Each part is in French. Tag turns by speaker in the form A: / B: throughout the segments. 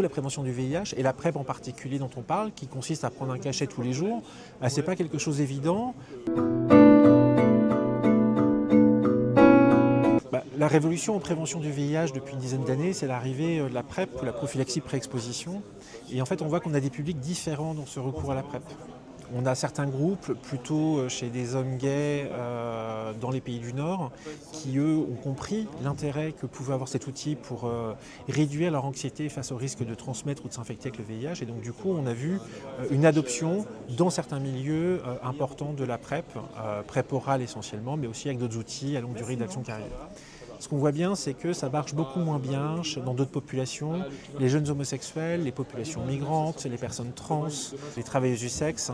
A: La prévention du VIH et la PrEP en particulier dont on parle, qui consiste à prendre un cachet tous les jours, ce n'est pas quelque chose d'évident. La révolution en prévention du VIH depuis une dizaine d'années, c'est l'arrivée de la PrEP, ou la prophylaxie pré-exposition. Et en fait, on voit qu'on a des publics différents dans ce recours à la PrEP. On a certains groupes, plutôt chez des hommes gays dans les pays du Nord, qui eux ont compris l'intérêt que pouvait avoir cet outil pour réduire leur anxiété face au risque de transmettre ou de s'infecter avec le VIH. Et donc du coup, on a vu une adoption dans certains milieux importants de la PrEP, PrEP orale essentiellement, mais aussi avec d'autres outils à longue durée d'action carrière. Ce qu'on voit bien, c'est que ça marche beaucoup moins bien dans d'autres populations, les jeunes homosexuels, les populations migrantes, les personnes trans, les travailleuses du sexe,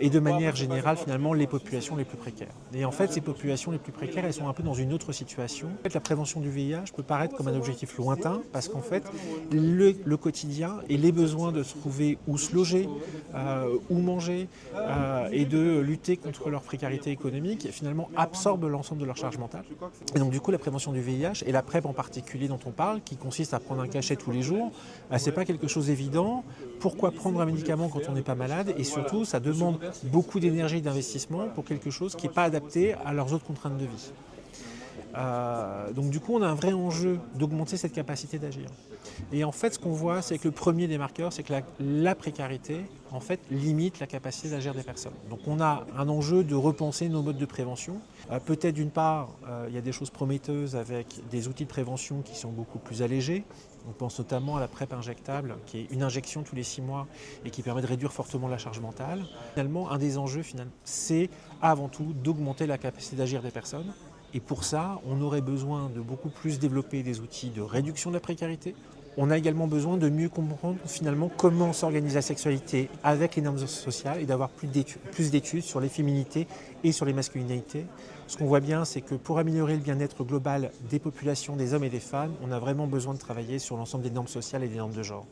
A: et de manière générale, finalement, les populations les plus précaires. Et en fait, ces populations les plus précaires, elles sont un peu dans une autre situation. En fait, la prévention du VIH peut paraître comme un objectif lointain, parce qu'en fait, le quotidien et les besoins de se trouver où se loger, où manger, et de lutter contre leur précarité économique, finalement, absorbent l'ensemble de leur charge mentale. Et donc, du coup, la prévention du VIH et la PrEP en particulier dont on parle, qui consiste à prendre un cachet tous les jours, ce n'est pas quelque chose d'évident. Pourquoi prendre un médicament quand on n'est pas malade? Et surtout, ça demande beaucoup d'énergie et d'investissement pour quelque chose qui n'est pas adapté à leurs autres contraintes de vie. Donc du coup, on a un vrai enjeu d'augmenter cette capacité d'agir. Et en fait, ce qu'on voit, c'est que le premier des marqueurs, c'est que la précarité, en fait, limite la capacité d'agir des personnes. Donc on a un enjeu de repenser nos modes de prévention. Peut-être d'une part, il y a des choses prometteuses avec des outils de prévention qui sont beaucoup plus allégés. On pense notamment à la PrEP injectable, qui est une injection tous les 6 mois et qui permet de réduire fortement la charge mentale. Finalement, un des enjeux, c'est avant tout d'augmenter la capacité d'agir des personnes. Et pour ça, on aurait besoin de beaucoup plus développer des outils de réduction de la précarité. On a également besoin de mieux comprendre finalement comment s'organise la sexualité avec les normes sociales et d'avoir plus d'études sur les féminités et sur les masculinités. Ce qu'on voit bien, c'est que pour améliorer le bien-être global des populations, des hommes et des femmes, on a vraiment besoin de travailler sur l'ensemble des normes sociales et des normes de genre.